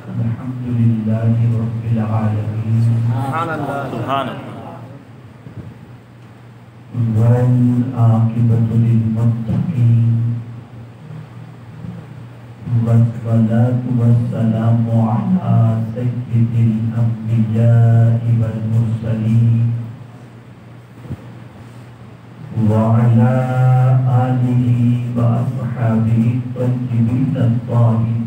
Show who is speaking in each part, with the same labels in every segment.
Speaker 1: الحمد لله رب العالمين
Speaker 2: سبحان اللہ
Speaker 3: سبحان اللہ
Speaker 1: والعاقبة للمتقين والصلاة والسلام على سيد الأنبياء والمرسلين وعلى آله وأصحابه الطيبين الطاهرين.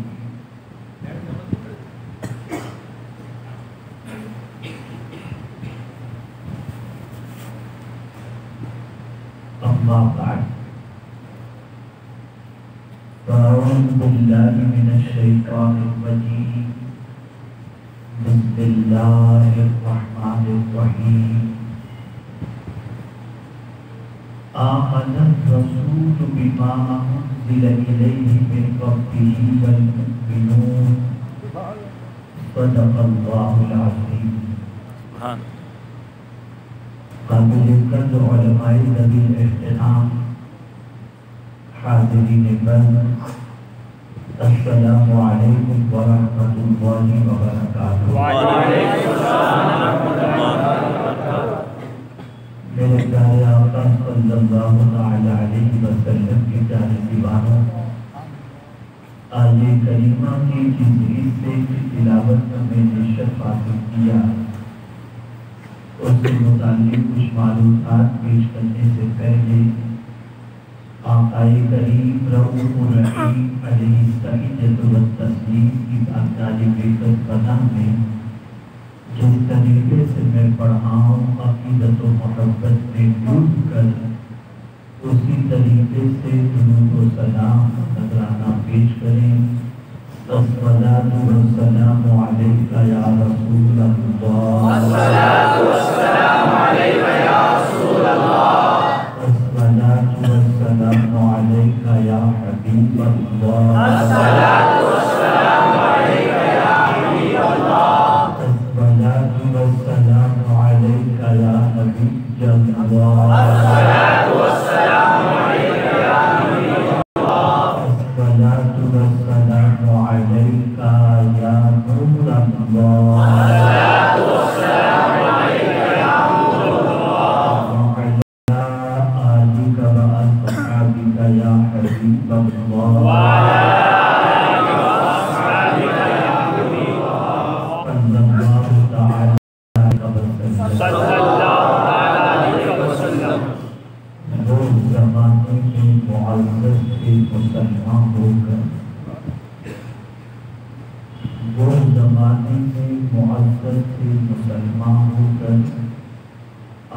Speaker 1: أما بعد فأعوذ بالله من الشيطان الرجيم. بسم الله الرحمن الرحيم. آمن الرسول بما أنزل إليه من ربه والمؤمنون صدق الله العظيم.
Speaker 3: سبحان
Speaker 1: قابل قدر علماء ذوی الاحترام حاضرین بند، السلام علیکم ورحمۃ اللہ وبرکاتہ.
Speaker 3: وعلیکم السلام ورحمۃ اللہ وبرکاتہ.
Speaker 1: میرے پیارے آقا صلی اللہ تعالی علیہ وسلم کے پیارے دیوانوں، آیے کریمہ کی جس حصے کی تلاوت میں نشت حاصل کیا اس سے متعلق کچھ معلومات پیش کرنے سے پہلے آقا کریم رؤوف الرحیم علیہ الصلاۃ والتسلیم کی تعلیم پناہ میں جس طریقے سے میں پڑھا ہوں عقیدت و محبت میں ڈوب کر اسی طریقے سے درود و سلام نذرانہ پیش کریں. الصلاۃ والسلام علیک یا رسول اللہ.
Speaker 2: الصلاۃ والسلام علیک یا رسول اللہ.
Speaker 1: الصلاۃ والسلام علیک یا حبیب اللہ.
Speaker 2: الصلاۃ والسلام علیک یا حبیب اللہ.
Speaker 1: الصلاۃ والسلام علیک یا نبی اللہ.
Speaker 2: الصلاۃ والسلام علیک یا نبی اللہ.
Speaker 1: الصلاۃ والسلام علیک یا نور اللہ.
Speaker 2: الصلاۃ والسلام علیک یا نور اللہ.
Speaker 1: وعلى آلك وأصحابك يا حبيب الله.
Speaker 2: وعلى آلك وأصحابك يا حبيب الله.
Speaker 1: صلى الله تعالى عليه وسلم.
Speaker 2: صلی اللہ علیہ وسلم.
Speaker 1: وہ زمانے میں معزز سے مسلمان ہو کر وہ زمانے میں معزز سے مسلمان ہو کر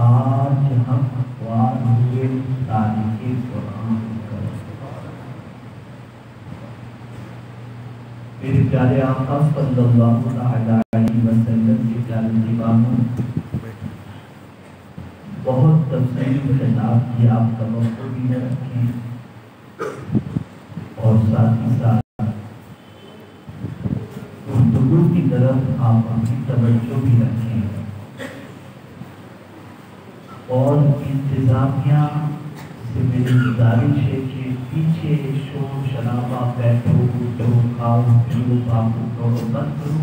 Speaker 1: آج ہم اخبار ہوئے تاریخ قرآن کر. میرے پیارے آقا صلی اللہ علیہ وسلم کے پیارے دیوانوں، بہت تفصیل خطاب کی آپ توقع بھی نہ رکھیں اور ساتھ ہی ساتھ گفتگو کی طرف آپ اپنی توجہ بھی رکھیں اور انتظامیہ سے میری گزارش ہے کہ پیچھے شور شرابہ بیٹھو اٹھو کھاؤ پیو بابو کرو بند کرو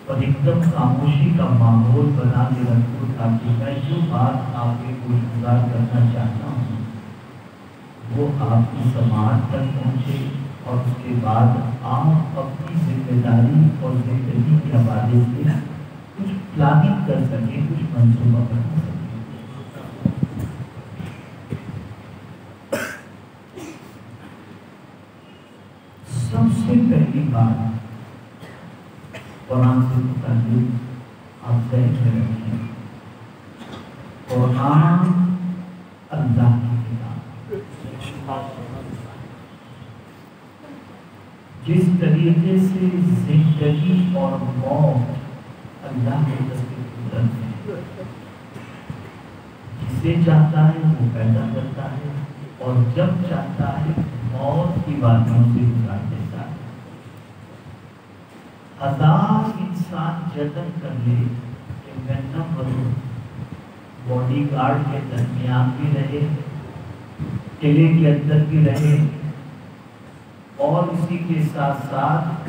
Speaker 1: اور ایک دم خاموشی کا ماحول بنا کے رکھو تاکہ میں جو بات آپ کے گزار کرنا چاہتا ہوں وہ آپ کی سماعت تک پہنچے اور اس کے بعد آپ اپنی ذمہ داری اور زندگی کے حوالے سے کچھ پلاننگ کر سکیں، کچھ منصوبہ بنا سکیں. سب سے پہلی بات قرآن سے متعلق آپ ذہن میں رکھیں. قرآن اللہ کی کتاب. جس طریقے سے زندگی اور موت اللہ کے قدرت ہے، جسے چاہتا ہے وہ پیدا کرتا ہے اور جب چاہتا ہے موت کی وادیوں سے گزار دیتا ہے. ہزار انسان جتن کر لے کہ میں نہ مروں، باڈی گارڈ کے درمیان بھی رہے، قلعے کے اندر بھی رہے اور اسی کے ساتھ ساتھ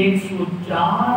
Speaker 1: 104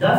Speaker 1: 10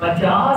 Speaker 1: 50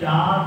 Speaker 1: 4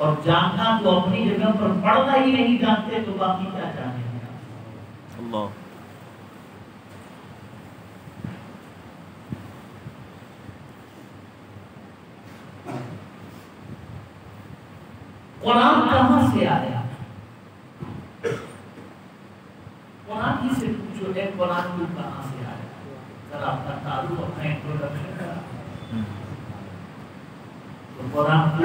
Speaker 1: اور جاننا تو اپنی جگہ پر پڑھنا ہی نہیں جانتے تو باقی کیا جانیں گے
Speaker 3: اللہ
Speaker 1: قرآن کہاں سے آیا؟ قرآن ہی سے پوچھو ہے قرآن کو کہاں سے آیا؟ ذرا اپنا تعارف اپنا انٹروڈکشن کرا تو قرآن کو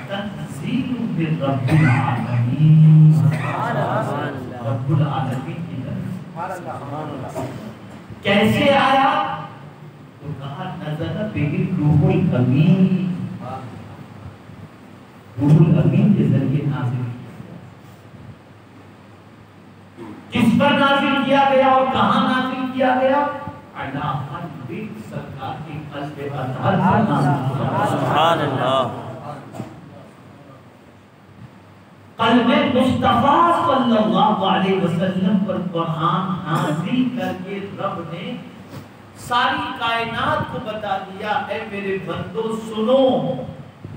Speaker 1: تنزیل من رب العالمین، رب العالمین کی طرف کیسے آیا؟ تو کہا نزل بہ الروح الامین، روح الامین کے ذریعے نازل کس پر نازل کیا گیا اور کہاں نازل کیا گیا؟ علی قلب سرکار کی قلب اطہر پر نازل کیا۔
Speaker 3: سبحان اللہ۔
Speaker 1: قلب مصطفیٰ صلی اللہ علیہ وسلم پر قرآن نازل کر کے رب نے ساری کائنات کو بتا دیا اے میرے بندو سنو،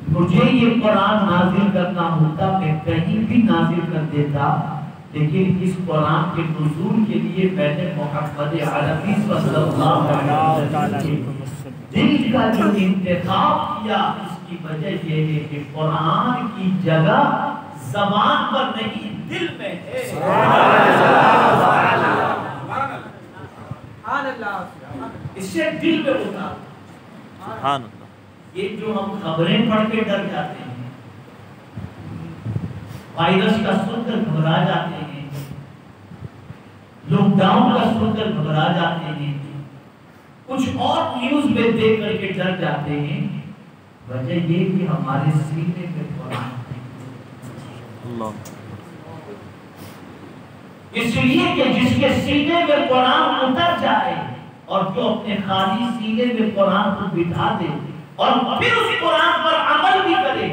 Speaker 1: مجھے یہ قرآن نازل کرنا ہوتا میں کہیں بھی نازل کر دیتا، لیکن اس قرآن کے نزول کے لیے میں نے محمد عربی صلی اللہ علیہ وسلم دل کا جو انتخاب کیا، اس کی وجہ یہ ہے کہ قرآن کی جگہ زبان پر نہیں دل میں ہے۔ اس سے دل میں ہوتا۔
Speaker 3: سبحان اللہ۔
Speaker 1: یہ جو ہم خبریں پڑھ کے ڈر جاتے ہیں، وائرس کا سن کر گھبرا جاتے ہیں، لاک ڈاؤن کا سن کر گھبرا جاتے ہیں، کچھ اور نیوز میں دیکھ کر کے ڈر جاتے ہیں، وجہ یہ کہ ہمارے سینے میں قرآن ہے۔ اس لیے کہ جس کے سینے میں قرآن اتر جائے اور جو اپنے خالی سینے میں قرآن کو بٹھا دے اور پھر اس قرآن پر عمل بھی کرے،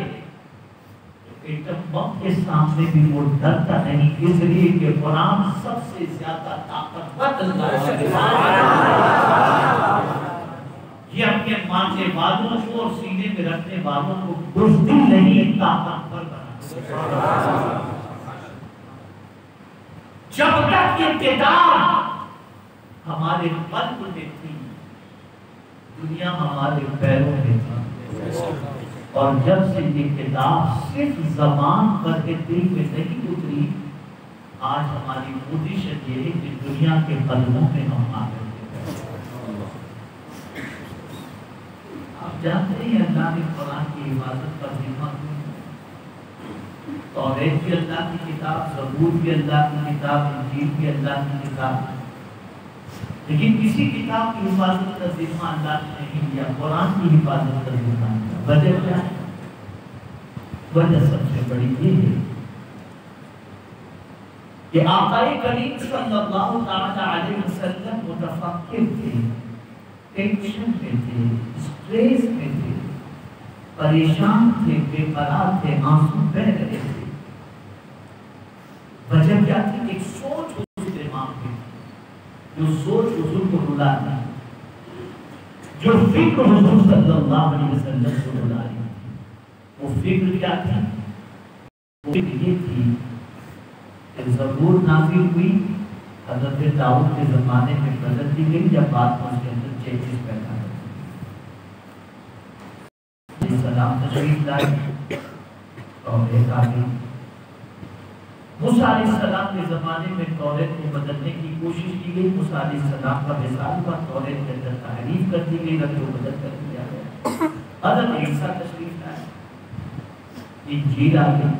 Speaker 1: ایٹم بم کے سامنے بھی وہ ڈرتا نہیں، اس لیے کہ قرآن سب سے زیادہ طاقتور اللہ ہے۔ یہ اپنے ماننے والوں کو اور سینے میں رکھنے والوں کو بزدل نہیں طاقتور بنا۔ جب تک یہ کتاب ہمارے قلب میں تھی، دنیا ہمارے پیروں میں تھی، اور جب سے یہ کتاب صرف زبان پر کے دل میں نہیں اتری، آج ہماری پوزیشن یہ ہے کہ دنیا کے قدموں میں ہم آ گئے۔ آپ جانتے ہیں اللہ نے قرآن کی حفاظت پر ذمہ کی، توریت بھی اللہ کی کتاب، زبور بھی اللہ کی کتاب، انجیل بھی اللہ کی کتاب، لیکن کسی کتاب کی حفاظت کا ذمہ اللہ نے نہیں لیا، قرآن کی حفاظت کا ذمہ لیا۔ وجہ کیا ہے؟ وجہ سب سے بڑی یہ ہے کہ آقا کریم صلی اللہ علیہ وسلم متفکر تھے، ٹینشن میں تھے، اسٹریس میں تھے، پریشان تھے، بے قرار تھے، آنسو بہہ رہے تھے۔ وجہ کیا تھی؟ ایک سوچ اس دماغ میں، جو سوچ حضور کو رلا دی، جو فکر حضور صلی اللہ علیہ وسلم کو رلا دی۔ وہ فکر کیا تھی؟ وہ فکر یہ تھی کہ زبور نازل ہوئی، حضرت داؤد کے زمانے میں بدل دی گئی، جب بعد میں اس کے اندر چینجز پیدا ہوئے۔ سلام تشریف لائے اور ایک آگے موسیٰ علیہ السلام کے زمانے میں توریت کو بدلنے کی کوشش کی گئی، موسیٰ علیہ السلام کا وصال ہوا، توریت کے اندر تحریف کر دی گئی، رد و بدل کر دیا گیا۔ حضرت عیسیٰ تشریف لائے، انجیل آ گئی۔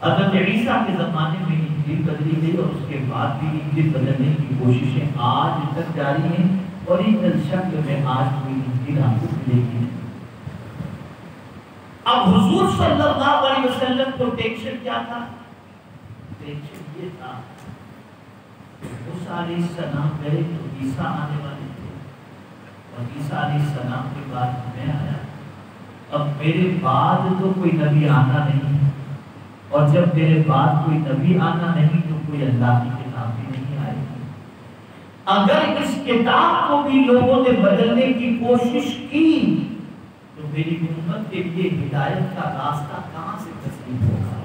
Speaker 1: حضرت عیسیٰ کے زمانے میں انجیل بدلی گئی اور اس کے بعد بھی انجیل بدلنے کی کوششیں آج تک جاری ہیں، اور ان شکل میں آج کوئی انجیل آپ کو ملے گی۔ اب حضور صلی اللہ علیہ وسلم کو ٹینشن کیا تھا؟ ٹینشن یہ تھا موسیٰ علیہ السلام گئے تو عیسیٰ آنے والے تھے، اور عیسیٰ علیہ السلام کے بعد میں آیا، اب میرے بعد تو کوئی نبی آنا نہیں، اور جب میرے بعد کوئی نبی آنا نہیں تو کوئی اللہ کی کتاب بھی نہیں آئے گی۔ اگر اس کتاب کو بھی لوگوں نے بدلنے کی کوشش کی تو میری امت کے لیے ہدایت کا راستہ کہاں سے نصیب ہوگا۔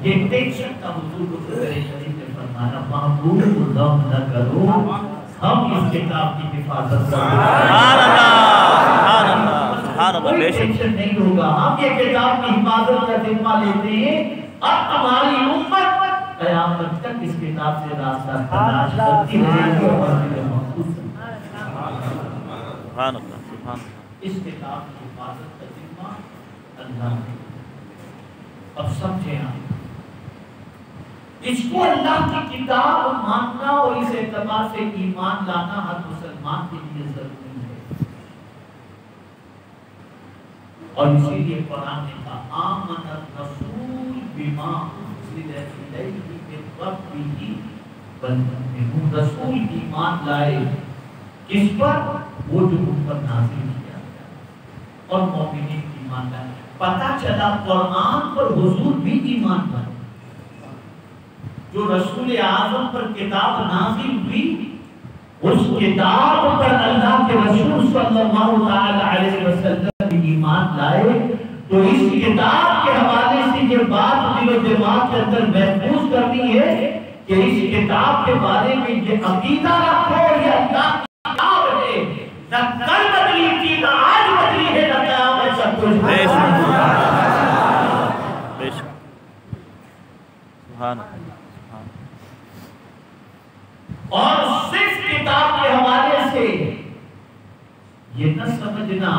Speaker 1: یہ ٹینشن کا حضور کو میرے شریف نے فرمایا محبوب غم نہ کرو، ہم اس کتاب کی حفاظت کریں۔
Speaker 3: سبحان اللہ سبحان اللہ،
Speaker 1: کوئی
Speaker 3: بے شک
Speaker 1: ٹینشن نہیں ہوگا، ہم یہ کتاب کی حفاظت کا ذمہ لیتے ہیں۔ اب ہماری امت قیامت تک اس کتاب سے راستہ تلاش کرتی رہے گی اور محفوظ
Speaker 3: سبحان اللہ سبحان اللہ۔
Speaker 1: اس کتاب کی حفاظت کا ذمہ اللہ نے۔ اب سمجھیں آپ، اس کو اللہ کی کتاب ماننا اور اس اعتبار سے ایمان لانا ہر مسلمان کے لیے ضروری ہے۔ اور اسی لیے قرآن نے کہا آمن الرسول بما انزل الیہ من ربہ والمؤمنون، رسول ایمان لائے کس پر؟ وہ جو ان پر نازل کیا گیا، اور مومنین ایمان لائے۔ پتہ چلا قرآن پر حضور بھی ایمان لائے، جو رسول اعظم پر کتاب نازل ہوئی اس کتاب پر اللہ کے رسول صلی اللہ علیہ وسلم بھی ایمان لائے۔ تو اس کتاب کے حوالے سے یہ بات دل و دماغ کے اندر محفوظ کرنی ہے کہ اس کتاب کے بارے میں یہ عقیدہ رکھو، یہ اللہ کی کتاب ہے، نہ کل بدلی تھی نہ آج بدلی ہے نہ قیامت تک کچھ
Speaker 3: بے
Speaker 1: ہے۔
Speaker 3: شک بے شک سبحان اللہ۔
Speaker 1: اور صرف کتاب کے حوالے سے یہ نہ سمجھنا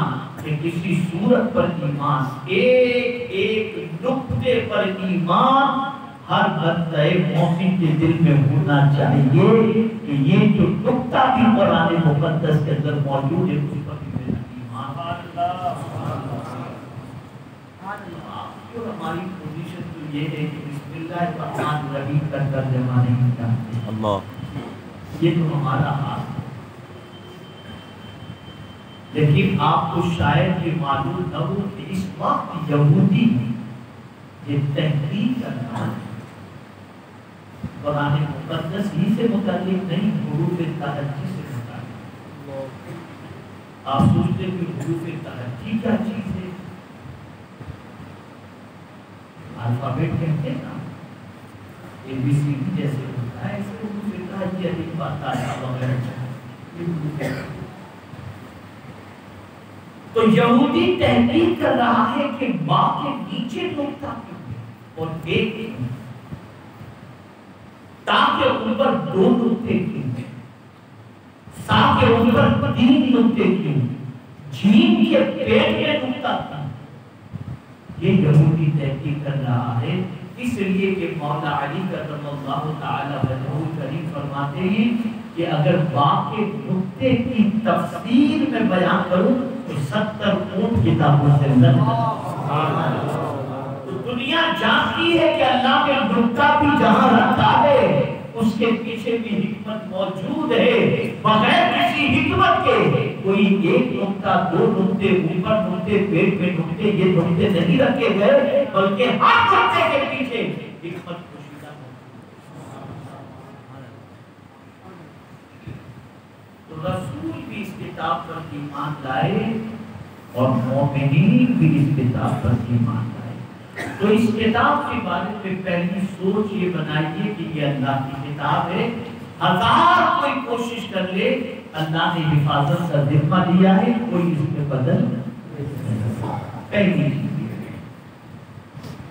Speaker 1: کہ کسی صورت پر ایمان، ایک ایک نقطے پر ایمان ہر بندہ مومن کے دل میں ہونا چاہیے کہ یہ جو نقطہ بھی قرآن مقدس کے اندر موجود ہے اس پر بھی میرا ایمان۔ اور ہماری پوزیشن تو یہ ہے کہ بسم اللہ الرحمن الرحیم کا ترجمہ نہیں جانتے،
Speaker 3: اللہ
Speaker 1: یہ تو ہمارا حال ہے۔ لیکن آپ کو شاید یہ معلوم نہ ہو کہ اس وقت یہودی یہ تحقیق کرنا ہے قرآن مقدس ہی سے متعلق نہیں، حروف تہجی سے متعلق۔ آپ سوچتے کہ حروف تہجی کیا چیز ہے؟ الفابیٹ کہتے ہیں نا، اے بی سی ڈی جیسے ہوتا ہے ایسے حروف تہجی علیف با تا یا وغیرہ۔ تو یہودی تحقیق کر رہا ہے کہ با کے نیچے نقطہ کیوں ہے اور ایک کیوں، تا کے اوپر دو نقطے کیوں، سا کے اوپر تین نقطے کیوں، جیم کے پیٹ میں نقطہ کیوں۔ یہ یہودی تحقیق کر رہا ہے، اس لیے کہ مولا علی کرم اللہ تعالی وجہہ کریم فرماتے ہیں کہ اگر با کے نقطے کی تفسیر میں بیان کروں تو 70 اونٹ کتابوں سے لگ تو دنیا جانتی ہے کہ اللہ نے نقطہ بھی جہاں رکھا ہے اس کے پیچھے بھی حکمت موجود ہے۔ بغیر کسی حکمت کے کوئی ایک نقطہ، دو نقطے، اوپر نقطے، پیٹ میں نقطے، یہ نقطے نہیں رکھے گئے، بلکہ ہر نقطے کے پیچھے حکمت پوشیدہ ہے۔ تو رسول بھی اس کتاب پر ایمان لائے اور مومنین بھی اس کتاب پر ایمان لائے۔ تو اس کتاب کے بارے میں پہلی سوچ یہ بنائیے کہ یہ اللہ کی کتاب ہے، ہزار کوئی کوشش کر لے اللہ نے حفاظت کا ذمہ لیا ہے، کوئی اس میں بدل نہیں۔ پہلی چیز یہ ہے۔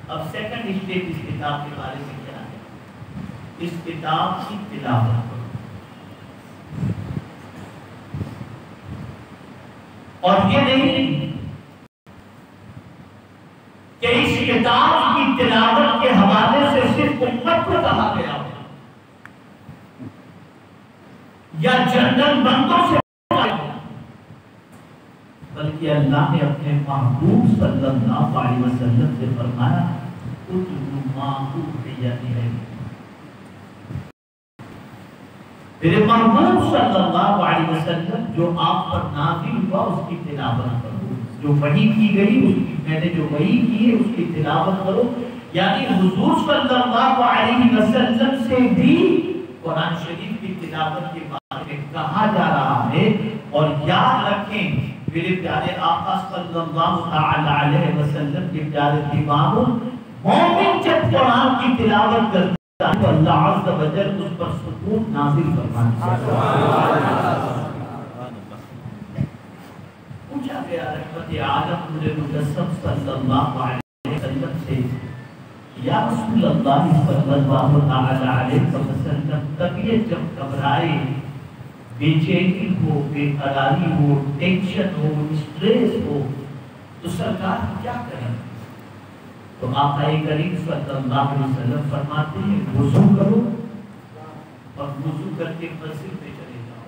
Speaker 1: اب سیکنڈ اسٹیج اس کتاب کے بارے میں کیا ہے؟ اس کتاب کی تلاوت کرو، اور یہ نہیں کہ اس کتاب کی تلاوت کے حوالے سے صرف امت کو کہا گیا ہو یا جنرل بندوں سے کہا گیا، بلکہ اللہ نے اپنے محبوب صلی اللہ علیہ وسلم سے فرمایا اتلو ما اوحی الیک، میرے محبوب صلی اللہ علیہ وسلم جو آپ پر نازل ہوا اس کی تلاوت کرو، جو وحی کی گئی اس کی، میں نے جو وحی کی ہے اس کی تلاوت کرو۔ یعنی حضور صلی اللہ علیہ وسلم سے بھی قرآن شریف کی تلاوت کے بارے میں کہا جا رہا ہے۔ اور یاد رکھیں میرے پیارے آقا صلی اللہ علیہ وسلم کے پیارے دیوانوں، مومن جب قرآن کی تلاوت کرتا ہے تو اللہ عز و جل اس پر سکون نازل فرماتا ہے۔ پوچھا گیا رحمت عالم نور مجسم صلی اللہ علیہ وسلم سے، یا رسول اللہ صلی اللہ تعالی علیہ وسلم، طبیعت جب گھبرائے، بے چینی ہو، بے قراری ہو، ٹینشن ہو، اسٹریس ہو، تو سرکار کیا کریں؟ تو آقا کریم صلی اللہ علیہ وسلم فرماتے ہیں وضو کرو اور وضو کر کے مسجد میں چلے جاؤ،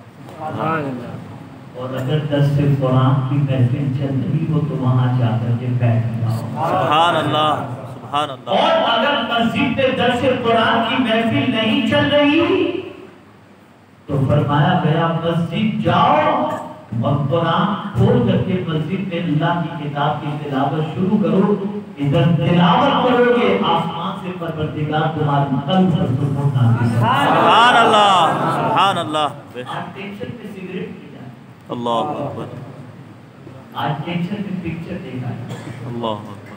Speaker 1: اور اگر درس قرآن کی محفل چل رہی ہو تو وہاں جا کر کے بیٹھ جاؤ۔
Speaker 3: سبحان اللہ، سبحان اللہ۔
Speaker 1: اور اگر مسجد میں درس قرآن کی محفل نہیں چل رہی تو فرمایا گیا مسجد جاؤ اور قرآن کھول کر کے مسجد میں اللہ کی کتاب کی تلاوت شروع کرو۔ ادھر تلاوت کرو گے آسمان سے پروردگار تمہاری قلب پر سکون نازل کرے گا۔
Speaker 3: سبحان اللہ، سبحان اللہ۔
Speaker 1: آج ٹینشن میں سگریٹ پی جائے،
Speaker 3: اللہ اکبر،
Speaker 1: آج ٹینشن میں پکچر دیکھا ہے،
Speaker 3: اللہ اکبر،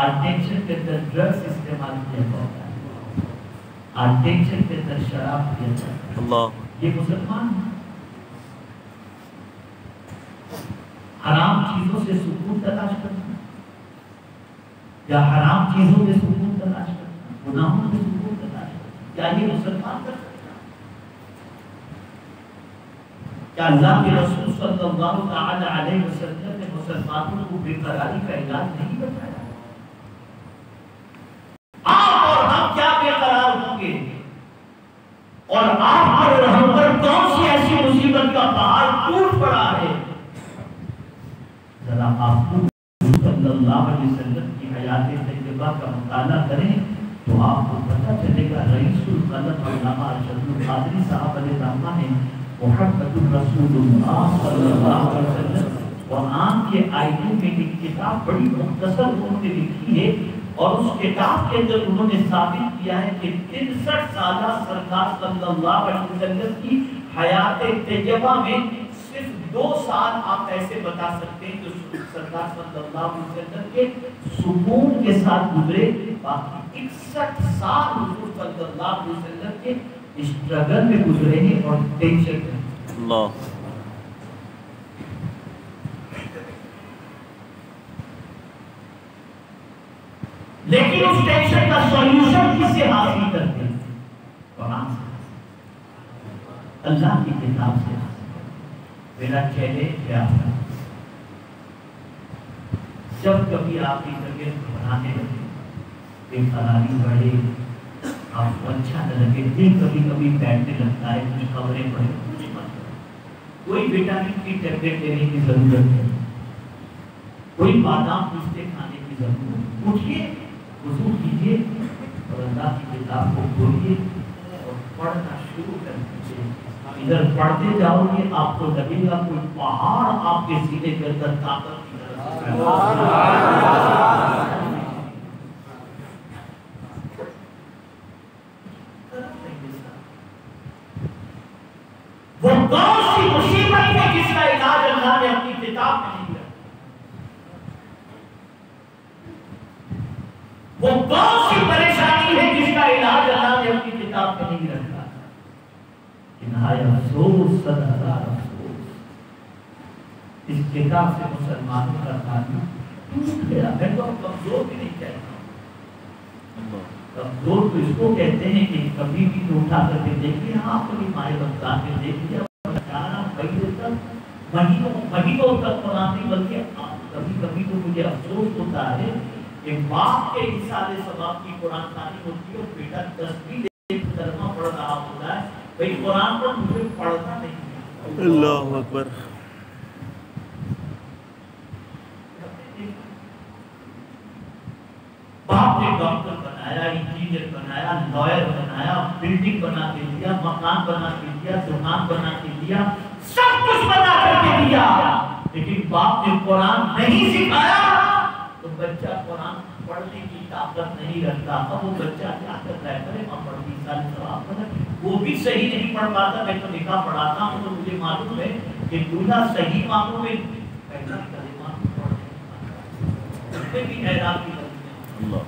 Speaker 1: آج ٹینشن کے اندر ڈرگس استعمال کیا جاتا ہے، آج ٹینشن کے اندر شراب پیا جاتا ہے۔
Speaker 3: اللہ،
Speaker 1: یہ مسلمان ہیں۔ حرام چیزوں سے سکون تلاش کرنا یا حرام چیزوں میں سکون تلاش کرنا، گناہوں میں سکون تلاش کرنا، کیا یہ مسلمان کر سکتا؟ کیا اللہ کے رسول صلی اللہ تعالی علیہ وسلم نے مسلمانوں کو بے قراری کا علاج نہیں بتایا؟ آپ اور ہم کیا بے قرار ہوں گے، اور آپ اور ہم پر کون سی ایسی مصیبت کا پہاڑ ٹوٹ پڑا ہے؟ ذرا آپ صلی اللہ علیہ وسلم کی حیات طیبہ کا مطالعہ کریں تو آپ کو پتہ چلے گا رئیس القلم علامہ ارشد القادری صاحب علیہ رحمہ نے محمد الرسول اللہ صلی اللہ علیہ وسلم قرآن کے آیتوں میں ایک کتاب بڑی مختصر انہوں نے لکھی ہے، اور اس کتاب کے اندر انہوں نے ثابت کیا ہے کہ 63 سالہ سرکار صلی اللہ علیہ وسلم کی حیات طیبہ میں صرف 2 سال آپ ایسے بتا سکتے ہیں جو سرکار صلی اللہ علیہ وسلم کے سکون کے ساتھ گزرے، باقی 61 سال حضور صلی اللہ علیہ وسلم کے اسٹرگل میں گزرے ہیں اور ٹینشن میں۔
Speaker 3: اللہ،
Speaker 1: لیکن اس ٹینشن کا سولوشن کس سے حاصل کرتے ہیں؟ قرآن سے، اللہ کی کتاب سے حاصل کرتے۔ میرا چیلنج کیا ہے، جب کبھی آپ کی طبیعت گھبرانے لگے، بے قراری بڑھے، آپ کو اچھا نہ لگے، دل کبھی کبھی بیٹھنے لگتا ہے، کچھ خبریں پڑھیں، کچھ مت کرو، کوئی وٹامن کی ٹیبلٹ لینے کی ضرورت ہے، کوئی بادام پستے کھانے کی ضرورت ہے، اٹھیے، وضو کیجیے اور اللہ کی کتاب کو کھولیے اور پڑھنا شروع کر دیجیے۔ ادھر پڑھتے جاؤ گے آپ کو لگے گا کوئی پہاڑ آپ کے سینے کے اندر طاقت کی طرف وہ کون سی مصیبت ہے جس کا علاج اللہ نے اپنی کتاب میں نہیں کیا؟ وہ کون سی پریشانی ہے جس کا علاج اللہ نے اپنی کتاب میں نہیں رکھا؟ افسوس، صد ہزار افسوس، اس کتاب سے مسلمانوں کا تعلق ٹوٹ گیا۔ میں تو کمزور بھی نہیں کہتا ہوں، کمزور تو اس کو کہتے ہیں کہ کبھی بھی اٹھا کر کے دیکھیے، آپ کبھی ماہ رمضان میں دیکھیے، مہینوں تک قرآن نہیں، بلکہ کبھی کبھی تو مجھے افسوس ہوتا ہے کہ باپ کے حصہ ثواب کی قرآن خوانی ہوتی ہے اور بیٹا 10 ترجمہ پڑھ رہا ہوتا ہے، بھئی قرآن پر مجھے پڑھنا نہیں ہے۔
Speaker 3: اللہ اکبر۔
Speaker 1: باپ نے ڈاکٹر بنایا، انجینئر بنایا، لائر بنایا، بلڈنگ بنا کے دیا، مکان بنا کے دیا، دکان بنا کے دیا، سب کچھ بنا کر کے دیا، لیکن باپ نے قرآن نہیں سکھایا تو بچہ قرآن پڑھنے کی طاقت نہیں رکھتا۔ اب وہ بچہ کیا کرتا ہے، کرے ماں پڑھتی سال ثواب کرے، وہ بھی صحیح نہیں پڑھ پاتا۔ میں تو نکاح پڑھاتا ہوں تو مجھے معلوم ہے کہ دولہا صحیح معنوں میں پہلا کلمہ پڑھنے اس میں بھی اعراب کی غلطیاں،
Speaker 3: اللہ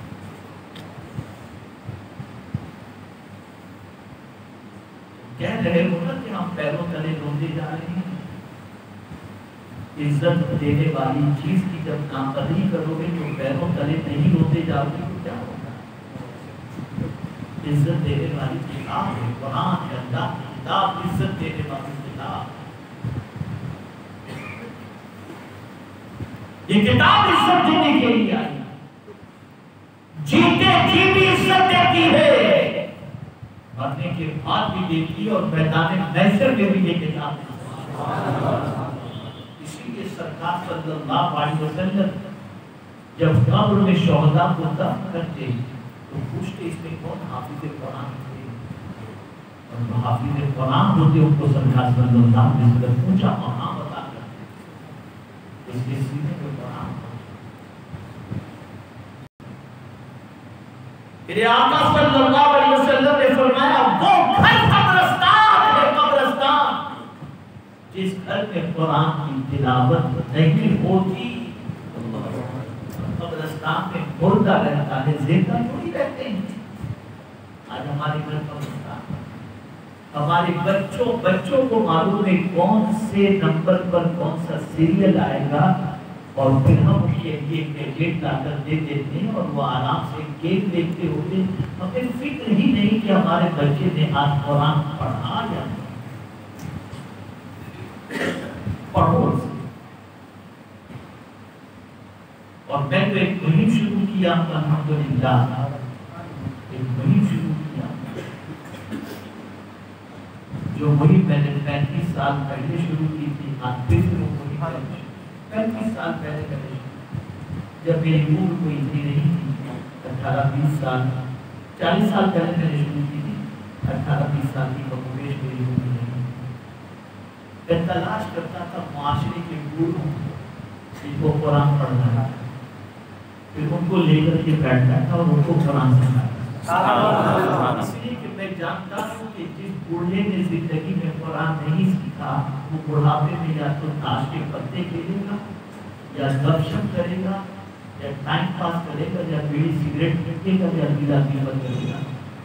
Speaker 1: کہہ رہے ہو نا کہ ہم پیروں تلے روندے جا رہے ہیں. عزت دینے والی چیز کی جب نامزدگی کرو گے تو پیروں تلے نہیں روندے جاؤ گے تو کیا ہوگا؟ عزت دینے والی کتاب ہے، قرآن ہے، اللہ کی کتاب، عزت دینے والی کتاب. یہ کتاب عزت دینے کے لیے آئی، جیتے جی بھی عزت دیتی ہے، مرنے کے بعد بھی دیتی ہے، اور میدان محشر میں بھی یہ کتاب ہے. اسی لیے سرکار صلی اللہ علیہ وسلم جب قبر میں شہداء کو دفن کرتے تو پوچھتے اس میں کون حافظ قرآن تھے، اور جو حافظ قرآن ہوتے ان کو سرکار صلی اللہ علیہ وسلم پوچھا وہاں بتا کر اس کے سینے میں قرآن. میرے آقا صلی اللہ علیہ وسلم نے فرمایا وہ گھر قبرستان ہے، قبرستان جس گھر میں قرآن کی تلاوت نہیں ہوتی. قبرستان میں مردہ رہتا ہے، زندہ تھوڑی رہتے ہیں. آج ہمارے گھر قبرستان، ہمارے بچوں کو معلوم ہے کون سے نمبر پر کون سا سیریل آئے گا، اور پھر ہم اس کے لیے گیجٹ لا کر دے دیتے ہیں اور وہ آرام سے گیم دیکھتے ہوتے. ہمیں فکر ہی نہیں کہ ہمارے بچے نے آج قرآن پڑھا یا پڑھو. اور میں تو ایک مہم شروع کیا الحمدللہ، ایک مہم شروع کیا جو مہم میں نے 35 سال پہلے شروع کی تھی. آج پھر سے وہ مہم 35 سال پہلے جب میری عمر کوئی اتنی نہیں تھی، 18-20 سال 40 سال پہلے میں نے شروع کی تھی. 18-20 سال کی کمویش میری عمر نہیں. میں تلاش کرتا تھا معاشرے کے بوڑھوں جن کو قرآن پڑھنا ہے، پھر ان کو لے کر کے بیٹھتا تھا اور ان کو قرآن سکھاتا. اس لیے کہ میں جانتا ہوں کہ جس بوڑھے نے زندگی میں قرآن نہیں سیکھا وہ بڑھاپے میں یا تو تاش کے پتے کھیلے گا، یا گپ شپ کرے گا، یا ٹائم پاس کرے گا، یا بیڑی سگریٹ پھینکے گا، یا بیڑا غیبت کرے گا.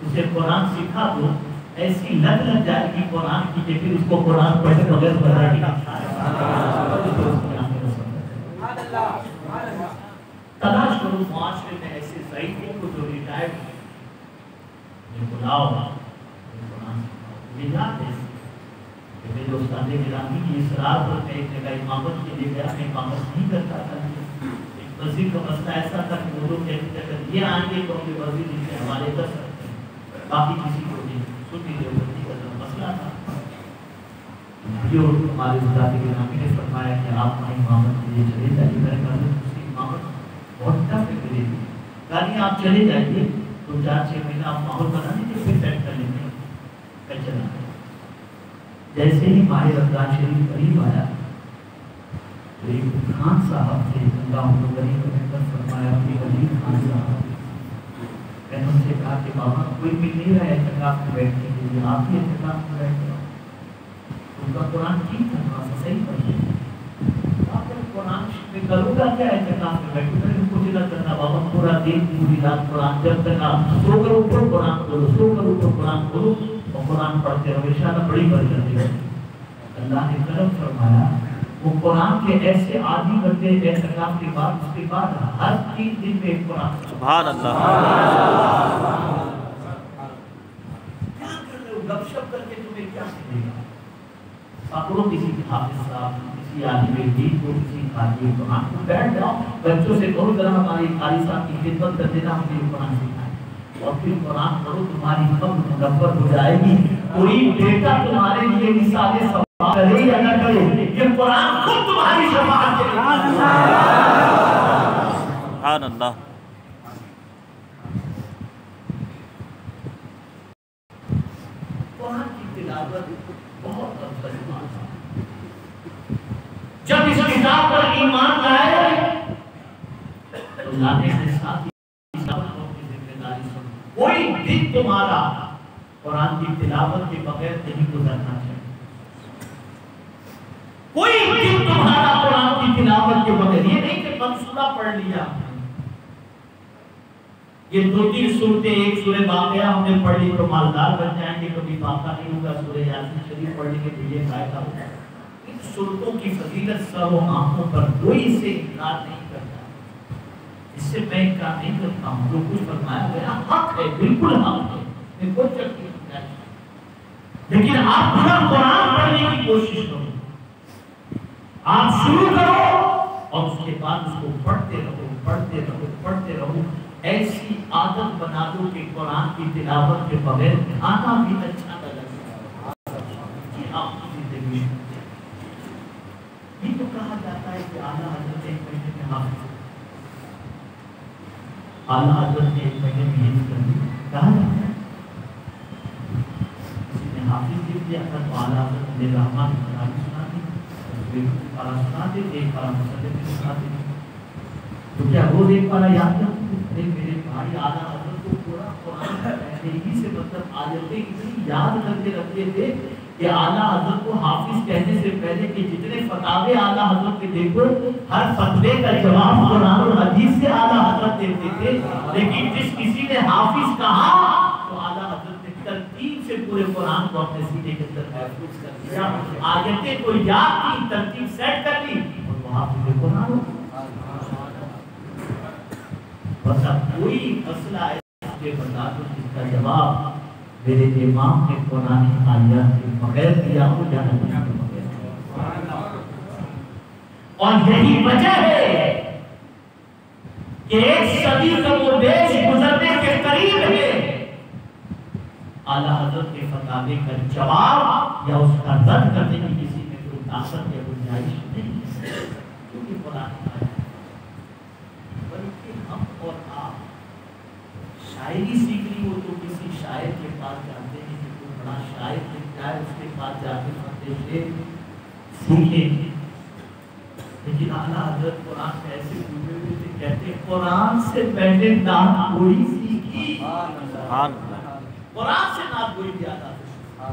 Speaker 1: اسے قرآن سکھا دو، ایسی لت لگ جائے گی قرآن کی کہ پھر اس کو قرآن پڑھنے بغیر بنا نہیں. تلاش کرو معاشرے میں ایسے ضعیفوں کو جو ریٹائرڈ بلاؤ قرآن سکھاؤ. یہ یاد ہے کہ میرے استاد گرامی کی اصرار پر میں ایک جگہ امامت کے لیے گیا. میں امامت نہیں کرتا تھا. ایک مسجد کا مسئلہ ایسا تھا کہ وہ لوگ کہتے تھے اگر یہ آئیں گے تو ہم یہ مسجد ان کے حوالے کر سکتے ہیں، باقی کسی کو نہیں. سنی دیوبندی کا جو مسئلہ تھا، جو ہمارے استاد گرامی نے فرمایا کہ آپ وہاں امامت کے لیے چلے جائیے. میں نے کہا اس کی امامت بہت ٹف ہے میرے لیے. کہا آپ چلے جائیے تو 4-6 مہینہ آپ ماحول بنا دیجیے پھر سیٹ کر لیں گے. میں چلا جیسے ہی ماہ رمضان شریف قریب آیا تو ایک خان صاحب تھے، اللہ ان کو غریب رحمت فرمایا، اپنی غریب خان صاحب. میں نے ان سے کہا کہ بابا کوئی مل نہیں رہا ہے اعتکاف میں بیٹھنے کے لیے، آپ ہی اعتکاف میں بیٹھ جاؤ. ان کا قرآن ٹھیک تھا، وہاں سے صحیح پڑھیے. آپ قرآن میں کروں گا کیا اعتکاف میں بیٹھوں گا؟ ان کو چلا کرنا بابا پورا دن پوری رات قرآن، جب تک آپ سو کر اوپر قرآن بولو، سو کر اوپر قرآن بولو اور قرآن پڑھتے رہو، انشاءاللہ بڑی برکت ہے. اللہ نے کرم فرمایا. وہ قرآن کے ایسے عادی بنتے اعتکاف کے بعد، اس کے بعد ہر 3 دن میں ایک قرآن.
Speaker 3: سبحان اللہ.
Speaker 1: کیا کر رہے ہو؟ گپ شپ کر کے تمہیں کیا ملے گا؟ پکڑو کسی حافظ صاحب، کسی عالم دین کو، کسی قاری قرآن کو، بیٹھ جاؤ، بچوں سے کہو ذرا ہمارے قاری صاحب کی خدمت کر دینا، ہم یہ قرآن سکھائیں. اور پھر قرآن پڑھو، تمہاری قبر منور ہو جائے گی. کوئی بیٹا تمہارے لیے مثال ثواب کرے یا نہ کرے، یہ قرآن خود تمہاری شفاعت کرے گا.
Speaker 3: سبحان اللہ.
Speaker 1: قرآن کی تلاوت بہت افضل بات ہے. جب اس کتاب پر ایمان لائے تو لانے کے ساتھ ہی سبوں کی ذمہ داری سن. کوئی دن تمہارا قرآن کی تلاوت کے بغیر نہیں گزرنا چاہیے. کوئی دن تمہارا قرآن کی تلاوت کے بغیر، یہ نہیں کہ منصورہ پڑھ لیا یہ 2-3 صورتیں، ایک سورہ واقعہ ہم نے پڑھ لی تو مالدار بن جائیں گے، کبھی فاقہ نہیں ہوگا، سورہ یاسین شریف پڑھ لی کے تو یہ فائدہ ہوگا۔ ان صورتوں کی فضیلت سر و آنکھوں پر کوئی سے انکار نہیں کرتا، اس سے میں انکار نہیں کرتا ہوں، جو کچھ فرمایا گیا حق ہے، بالکل حق ہے، میں کوئی شک نہیں کرتا، لیکن آپ پورا قرآن پڑھنے کی کوشش کرو، آپ شروع کرو اور اس کے بعد اس کو پڑھتے رہو، پڑھتے رہو، پڑھتے رہو، ایسی عادت بنا دو کہ قرآن کی تلاوت کے بغیر کھانا بھی اچھا نہ لگے، یہ آپ کی زندگی میں۔ یہ تو کہا جاتا ہے کہ اعلیٰ حضرت ایک مہینے میں حافظ، اعلیٰ حضرت نے ایک مہینے میں حفظ کر لی، کہا جاتا ہے کسی نے حافظ لکھ دیا تھا تو اعلیٰ حضرت نے رحمان کی سنا دی، پارا سنا دے، ایک پارا مسلم میں سنا دے، تو کیا روز ایک پارا یاد کرتے؟ میرے بھائی اعلیٰ حضرت کو پورا قرآن پہلے ہی سے مطلب عادتیں اتنی یاد کرتے رکھتے تھے کہ اعلیٰ حضرت کو حافظ کہنے سے پہلے کہ جتنے فتاوے اعلیٰ حضرت کے دیکھو، ہر فتوے کا جواب قرآن اور حدیث سے اعلیٰ حضرت دیتے تھے، لیکن جس کسی نے حافظ کہا تو اعلیٰ حضرت نے ترتیب سے پورے قرآن کو اپنے سینے کے اندر محفوظ کر دیا، آیتیں کو یاد کی، ترتیب سیٹ کر لی اور وہ حافظ قرآن ہو۔ بس اب کوئی مسئلہ ہے کہ بتا دو جس کا جواب میرے امام نے قرآن آیات کے بغیر دیا ہو یا حدیث کے بغیر، اور یہی وجہ ہے کہ ایک صدی کا وہ بیش گزرنے کے قریب ہے، اعلیٰ حضرت کے فتاوے کا جواب یا اس کا رد کرنے کی کسی میں کوئی طاقت یا گنجائش نہیں ہے، کیونکہ قرآن ہم اور آپ شاعری سیکھنی ہو تو کسی شاعر کے پاس جاتے ہیں کہ کوئی بڑا شاعر لکھتا ہے، اس کے پاس جا کے فتح سے سیکھیں، لیکن اعلیٰ حضرت قرآن میں ایسے ڈوبے ہوئے تھے، کہتے ہیں قرآن سے پہلے نعت گوئی سیکھی، قرآن سے نعت گوئی بھی آتا تھا،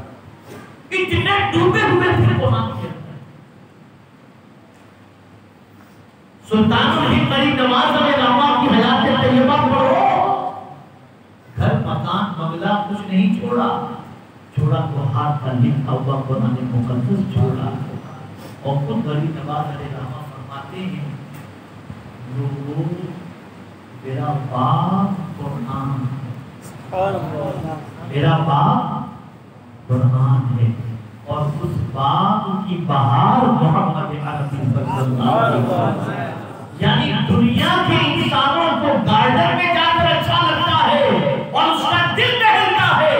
Speaker 1: اتنے ڈوبے ہوئے تھے قرآن کے اندر۔ سلطان الہند علی نواز علیہ السلام کی حیات طیبہ پڑھو، گھر مکان بنگلہ کچھ نہیں چھوڑا، چھوڑا تو ہاتھ کا لکھا ہوا قرآن مقدس چھوڑا، اور خود علی نواز علیہ السلام فرماتے ہیں لوگوں میرا باپ قرآن، میرا باپ قرآن ہے، اور اس باپ کی بہار محمد عربی صلی اللہ علیہ وسلم، یعنی دنیا کے انسانوں کو گارڈن میں جا کر اچھا لگتا ہے اور اس کا دل بہلتا ہے،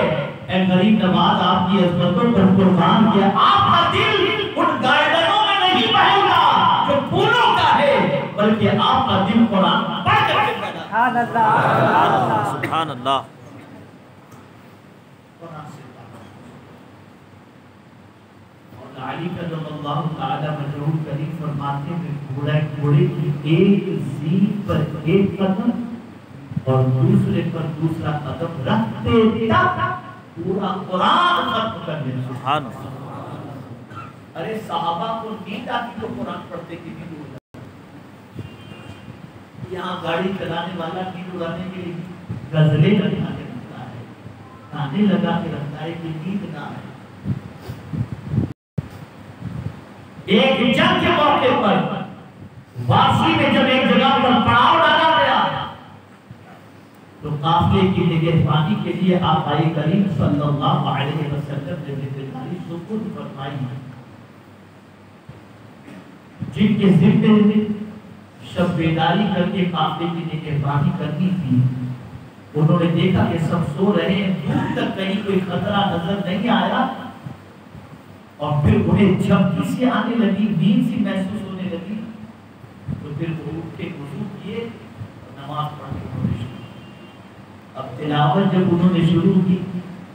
Speaker 1: اے غریب نواز آپ کی عظمتوں پر قربان کیا، آپ کا دل ان گارڈنوں میں نہیں بہلتا جو پھولوں کا ہے، بلکہ آپ کا دل قرآن پڑھ کر کے پیدا
Speaker 2: سبحان اللہ،
Speaker 3: سبحان اللہ۔
Speaker 1: علی قدم اللہ تعالی مجروح کریم فرماتے ہیں گھوڑے کی ایک زین پر ایک قدم اور دوسرے پر دوسرا قدم رکھتے تک پورا قرآن ختم کر دیں۔
Speaker 3: سبحان
Speaker 1: ارے صحابہ کو نیند آتی تو قرآن پڑھتے کی نیند ہو جاتی، یہاں گاڑی چلانے والا نیند اڑانے کے لیے غزلیں لگا کے رکھتا ہے، گانے لگا کے رکھتا ہے کہ نیند نہ آئے۔ ایک جنگ کے موقع پر واپسی میں جب ایک جگہ پر پڑاؤ ڈالا گیا تو قافلے کی نگہبانی کے لیے آقا کریم صلی اللہ علیہ وسلم نے ذمہ سپرد فرمائی، جن کے ذمے میں شب بیداری کر کے قافلے کی نگہبانی کرنی تھی، انہوں نے دیکھا کہ سب سو رہے ہیں، دور تک کہیں کوئی خطرہ نظر نہیں آیا، اور پھر انہیں جھپکی سی آنے لگی، نیند سی محسوس ہونے لگی، تو پھر وہ اٹھ کے وضو کیے اور نماز پڑھنے شروع۔ اب تلاوت جب انہوں نے شروع کی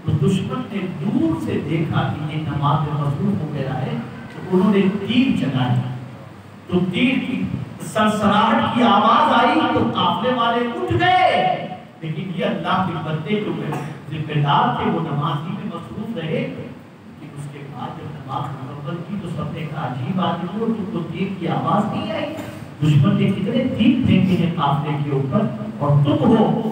Speaker 1: تو دشمن نے دور سے دیکھا کہ یہ نماز میں مصروف ہو گیا ہے، تو انہوں نے تیر چلایا، تو تیر کی سرسراہٹ کی آواز آئی تو قافلے والے اٹھ گئے، لیکن یہ اللہ کے بندے جو ذمہ دار تھے وہ نمازی میں مصروف رہے۔ اس کے بعد جب نماز مکمل کی تو سب نے کہا عجیب آدمی ہو، تم کو تیر کی آواز نہیں آئی، دشمن نے کتنے تیر پھینکے ہیں قافلے کے اوپر اور تم ہو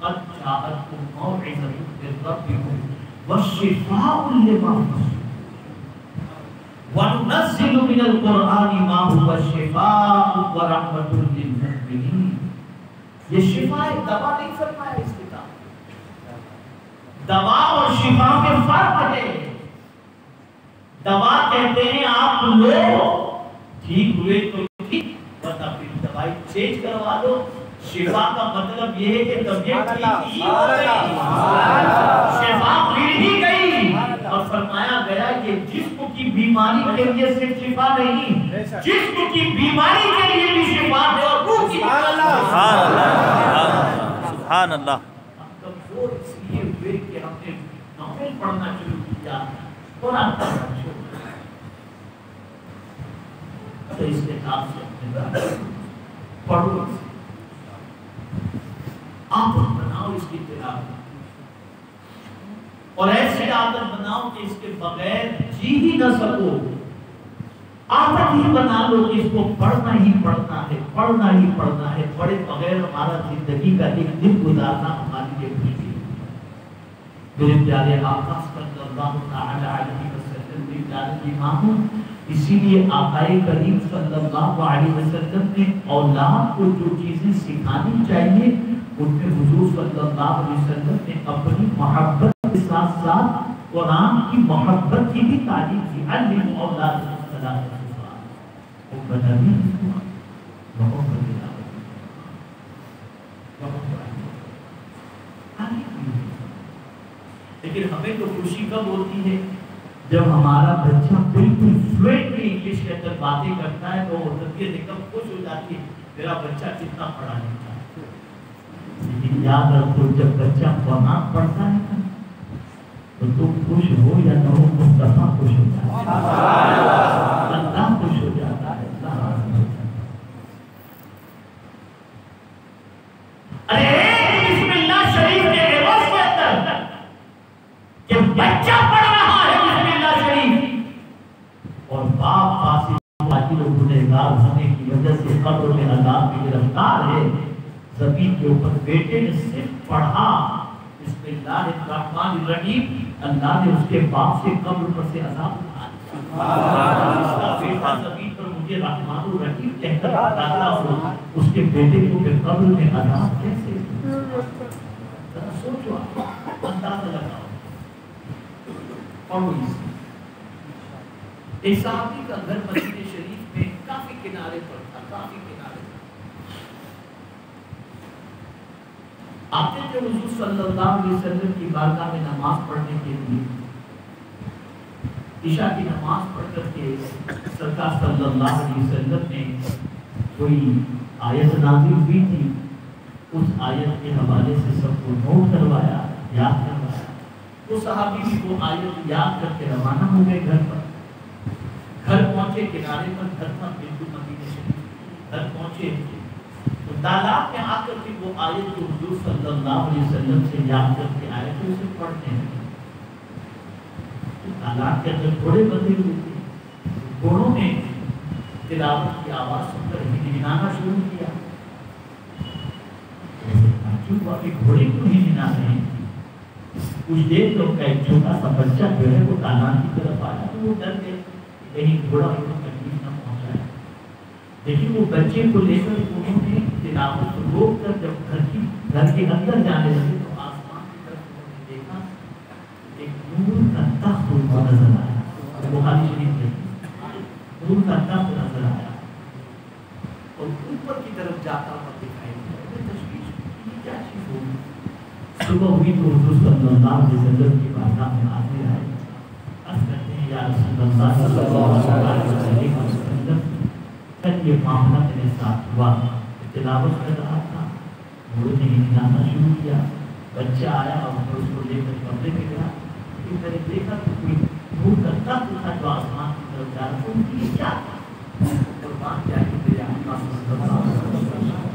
Speaker 1: قد جاءتكم موعظة من ربكم وشفاء لما في وننزل من القرآن ما هو شفاء ورحمة للمؤمنين. یہ شفا ایک دوا نہیں فرمایا اس کتاب، دوا اور شفا میں فرق ہے۔ دوا کہتے ہیں آپ لو ٹھیک ہوئے تو ٹھیک، ورنہ پھر دوائی چینج کروا دو۔ شفا کا مطلب یہ ہے کہ طبیعت ٹھیک ہی ہو گئی، شفا مل ہی گئی، اور فرمایا گیا کہ جسم کی بیماری کے لیے صرف شفا نہیں، جسم کی بیماری کے لیے بھی شفا ہے اور روح کی
Speaker 3: سبحان اللہ۔
Speaker 1: ہم کمزور اس لیے ہوئے کہ ہم نے ناول پڑھنا شروع کیا، قرآن پڑھنا شروع کیا۔ تو اس کتاب سے اپنے پڑھو، آپ بناؤ اس کی تلاوت، اور ایسی عادت بناؤ کہ اس کے بغیر جی ہی نہ سکو، عادت ہی بنا لو کہ اس کو پڑھنا ہی پڑھنا ہے، پڑھنا ہی پڑھنا ہے، پڑھے بغیر ہمارا زندگی کا ایک دن گزارنا ہمارے لیے مشکل ہے۔ میرے پیارے آقا صلی اللہ تعالی علیہ وسلم کے پیارے امام، اسی لیے آقا کریم صلی اللہ علیہ وسلم نے اولاد کو جو چیزیں سکھانی چاہیے ان میں حضور صلی اللہ علیہ وسلم نے اپنی محبت کے ساتھ ساتھ قرآن کی محبت کی بھی تعلیم دی۔ علم اولاد الصلاۃ لیکن ہمیں تو خوشی کب ہوتی ہے جب ہمارا بچہ بالکل فلوئنٹلی انگلش کے اندر باتیں کرتا ہے تو طبیعت کب خوش ہو جاتی ہے، میرا بچہ کتنا پڑھا لکھا ہے۔ لیکن یاد رکھو جب بچہ قرآن پڑھتا ہے تو تم خوش ہو یا نہ ہو، مصطفیٰ خوش ہو جاتا ہے، اللہ خوش ہو جاتا ہے۔ بسم اللہ شریف کے عوض کے اندر کہ بچہ پڑھ رہا ہے بسم اللہ شریف اور باپ فاسق فاجر و گنہگار ہونے کی وجہ سے قبر میں عذاب میں گرفتار ہے، زمین کے اوپر بیٹے نے صرف پڑھا بسم اللہ الرحمن الرحیم، اللہ نے اس کے باپ سے قبر پر سے عذاب اٹھا دیا۔ اس کا بیٹا زمین پر مجھے رحمان الرحیم کہہ کر پکارتا ہو، اس کے بیٹے کو پھر قبر میں عذاب کیسے؟ ذرا سوچو، اندازہ لگاؤ۔ اور ایک صحابی کا گھر مدینہ شریف میں کافی کنارے پر تھا، کافی کنارے پر آتے تھے حضور صلی اللہ علیہ وسلم کی بارگاہ میں نماز پڑھنے کے لیے۔ عشاء کی نماز پڑھ کر کے سرکار صلی اللہ علیہ وسلم نے کوئی آیت نازل ہوئی تھی، اس آیت کے حوالے سے سب کو نوٹ کروایا، یاد کروایا۔ وہ صحابی بھی وہ آیت یاد کر کے روانہ ہو گئے گھر پر۔ گھر پہنچے، کنارے پر گھر تھا، بالکل مدینہ شریف گھر پہنچے تو تالاب میں آ کر کے وہ آیت جو حضور صلی اللہ علیہ وسلم سے یاد کر کے آئے تھے اسے پڑھتے ہیں۔ تالاب کے اندر گھوڑے بندھے ہوئے تھے، گھوڑوں نے تلاوت کی آواز سن کر ہنہنانا شروع کیا۔ گھوڑے کیوں ہنہنا رہے ہیں؟ کچھ دیر تو ایک چھوٹا سا بچہ جو ہے وہ تالاب کی طرف آیا تو وہ ڈر گئے کہیں گھوڑا ان کو تکلیف نہ پہنچائے، لیکن وہ بچے کو لے کر انہوں نے تلاوت کو روک کر جب گھر کے اندر جانے لگے تو آسمان کی طرف انہوں نے دیکھا ایک نور کا تخت ان کو نظر آیا۔ بخاری شریف میں نور کا تخت نظر آیا اور اوپر کی طرف جاتا ہوا دکھائی دیا۔ تشویش یہ کیا چیز ہوگی؟ صبح ہوئی تو حضور صلی اللہ علیہ وسلم کی بارگاہ میں حاضر آئے، عرض کرتے ہیں یا رسول اللہ صلی اللہ علیہ وسلم کل یہ معاملہ میرے ساتھ ہوا، تلاوت کر رہا تھا، گھوڑے نے ہنہنانا شروع کیا، بچہ آیا اور اس کو لے کر کمرے میں گیا، پھر میں نے دیکھا کہ کوئی نور کا تخت تھا جو آسمان کی طرف جا رہا تھا، ان کی کیا تھا؟ قربان کیا کہ میرے آقا صلی اللہ علیہ وسلم،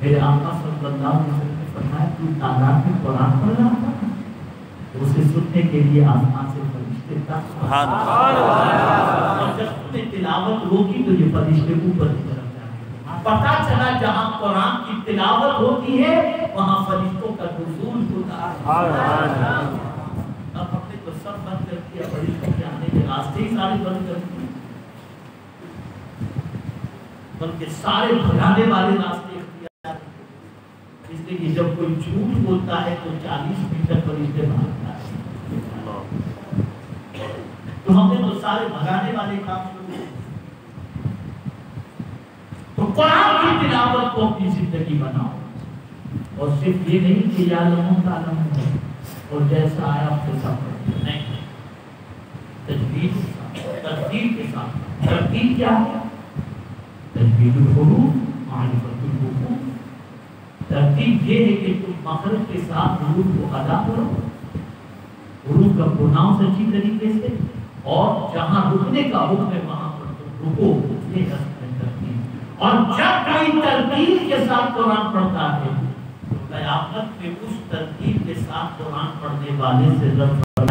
Speaker 1: میرے آقا صلی اللہ علیہ وسلم نے فرمایا تو تالاب میں قرآن پڑھ رہا تھا، اسے سننے کے لیے آسمان سے فرشتے تخت اور جب تم نے تلاوت ہوگی تو یہ فرشتے اوپر کی طرف جائیں گے۔ پتہ چلا جہاں قرآن کی تلاوت ہوتی ہے وہاں فرشتوں کا نزول ہوتا ہے۔ اب ہم نے تو سب بند کر دیا، فرشتوں کے آنے کے راستے ہی سارے بند کر دیے، بلکہ سارے بھگانے والے راستے اختیار کیے۔ اس لیے جب کوئی جھوٹ بولتا ہے تو 40 میٹر فرشتے بھاگتا ہے، تو ہم نے تو سارے بھگانے والے کام شروع کیے۔ تو قرآن کی تلاوت کو اپنی زندگی بناؤ، اور صرف یہ نہیں کہ یا لمحوں تعلم ہے اور جیسا آیا ویسا پڑھو، نہیں، تجوید کے ساتھ، ترتیب کے ساتھ۔ ترتیب کیا ہے؟ تجوید الحروف، معرفت الحروف۔ ترتیب یہ ہے کہ تم مخرج کے ساتھ حروف کو ادا کرو، حروف کا پروناؤنس اچھی طریقے سے، اور جہاں رکنے کا حکم ہے وہاں پر تم رکو، یہ ہے ترتیب۔ اور جب کوئی ترتیب کے ساتھ قرآن پڑھتا ہے تو قیامت میں اس ترتیب کے ساتھ قرآن پڑھنے والے سے رب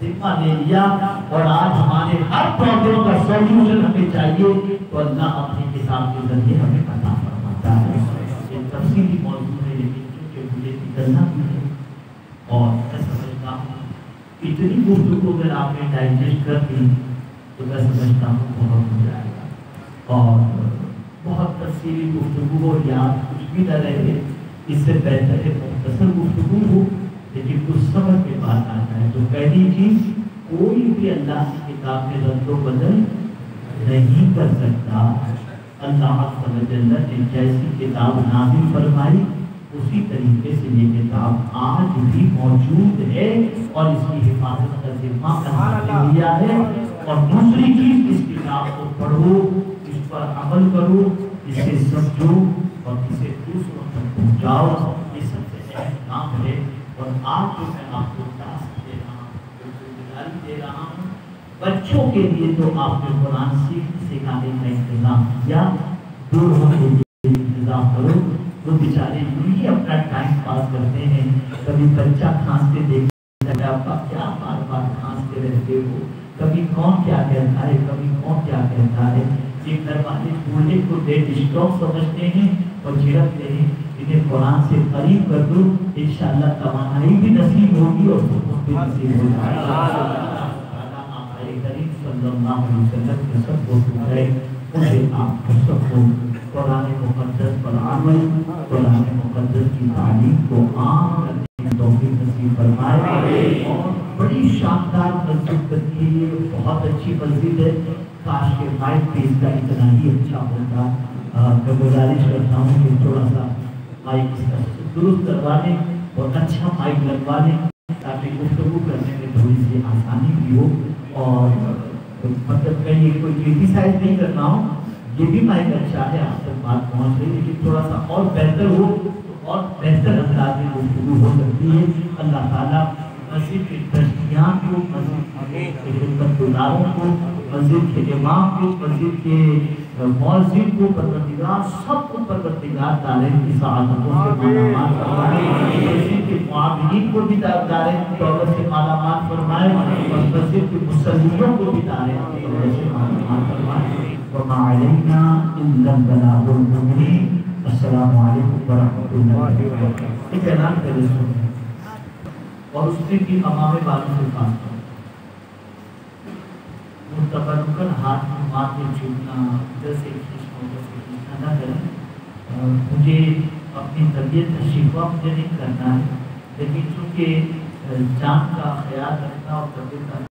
Speaker 1: ذمہ لے لیا اور آج ہمارے ہر پرابلم کا سولوشن ہمیں چاہیے تو اللہ اپنے کتاب کے ذریعے ہمیں عطا فرماتا ہے۔ یہ تفصیلی موضوع ہے لیکن چونکہ مجھے نکلنا بھی ہے اور میں سمجھتا ہوں اتنی گفتگو اگر آپ نے ڈائجسٹ کر دی تو میں سمجھتا ہوں بہت ہو جائے گا اور بہت تفصیلی گفتگو اور یاد کچھ بھی نہ رہے، اس سے بہتر ہے مختصر گفتگو ہو لیکن کچھ سمجھ میں بات آتا ہے۔ تو پہلی چیز، کوئی بھی اللہ کی کتاب میں رد و بدل نہیں کر سکتا۔ اللہ عز و جل نے جیسی کتاب نازل فرمائی اسی طریقے سے یہ کتاب آج بھی موجود ہے اور اس کی حفاظت کا ذمہ اللہ نے لیا ہے۔ اور دوسری چیز، اس کتاب کو پڑھو، اس پر عمل کرو، اسے سمجھو اور اسے دوسروں تک پہنچاؤ، یہ سب سے اہم کام ہے۔ اور آج جو میں آپ کو ٹاسک دے رہا ہوں، جو ذمہ داری دے رہا ہوں، بچوں کے لیے تو آپ نے قرآن سکھانے کا انتظام کیا، بوڑھوں کے لیے انتظام کرو۔ وہ بیچارے یوں اپنا ٹائم پاس کرتے ہیں، کبھی بچہ کھانستے دیکھتے ہیں، آپ کیا بار بار کھانستے رہتے ہو، کبھی کون کیا کہتا ہے، کبھی کون کیا کہتا ہے۔ ایک گھر والے بوڑھے کو ڈیڈ اسٹاک سمجھتے ہیں اور جھڑکتے ہیں، انہیں قرآن سے قریب کر دو، انشاءاللہ توانائی بھی نصیب ہوگی اور سکون بھی نصیب ہو جائے گا۔ کریم صلی اللہ علیہ وسلم کے سب کو سنائے، مجھے آپ کو سب کو قرآن مقدس پر عمل، قرآن مقدس کی تعلیم کو عام کرنے کی توفیق نصیب فرمائے۔ اور بڑی شاندار مسجد بنی ہے، یہ بہت اچھی مسجد ہے، کاش کے مائک پہ اس کا اتنا ہی اچھا ہوتا۔ میں گزارش کرتا ہوں کہ تھوڑا سا مائک اس کا درست کروا لیں اور اچھا مائک لگوا لیں تاکہ گفتگو کرنے میں تھوڑی سی آسانی بھی ہو۔ اور مطلب کہیں کوئی کرٹیسائز نہیں کرنا ہو، یہ بھی مائک اچھا ہے، آپ تک بات پہنچ رہی، لیکن تھوڑا سا اور بہتر ہو تو اور بہتر انداز میں گفتگو ہو سکتی ہے۔ اللہ تعالیٰ مسجد کے ٹرسٹیان کو، مسجد کے خدمت گزاروں کو، مسجد کے امام کو، مسجد کے مؤذن کو، پروردگار سب کو پروردگار دارین کی سعادتوں سے مالا مال فرمائے، مسجد کے معاونین کو بھی دارین کی دولت سے مالا مال فرمائے اور مسجد کے مصلیوں کو بھی دارین کی دولت سے مالا مال فرمائے۔ وما علینا الا البلاغ المبین۔ السلام علیکم ورحمۃ اللہ وبرکاتہ۔ ایک اعلان پہلے سنیں اور اس میں بھی امام والوں سے بات کریں، متبرکن ہاتھ میں مار کے چھوٹنا، ادھر سے کھینچنا ادھر سے کھینچنا نہ کریں۔ مجھے اپنی طبیعت کا شکوہ مجھے نہیں کرنا ہے، لیکن چونکہ جان کا خیال رکھنا اور طبیعت کا